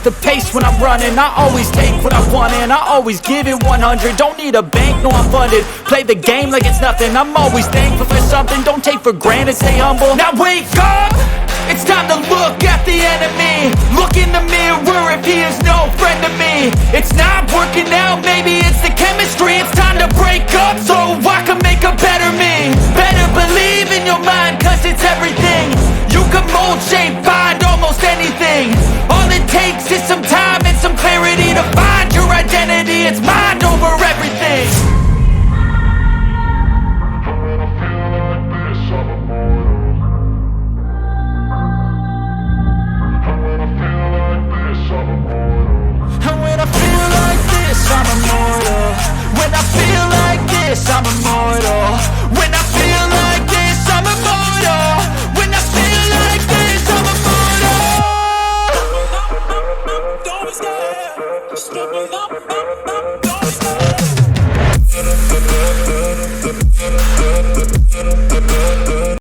the pace when I'm running. I always take what I want and I always give it 100. Don't need a bank, no I'm funded. Play the game like it's nothing. I'm always thankful for something. Don't take for granted, stay humble. Now wake up! It's time to look at the enemy. Look in the mirror if he is no friend to me. It's not working out, maybe it's the chemistry. It's time to break up so I can make a better me. Better believe in your mind, cause it's everything. You can mold, shape, find almost anything. All it takes is some time and some clarity to find your identity. It's mind over everything. I'm immortal. When I feel like this, I'm immortal. When I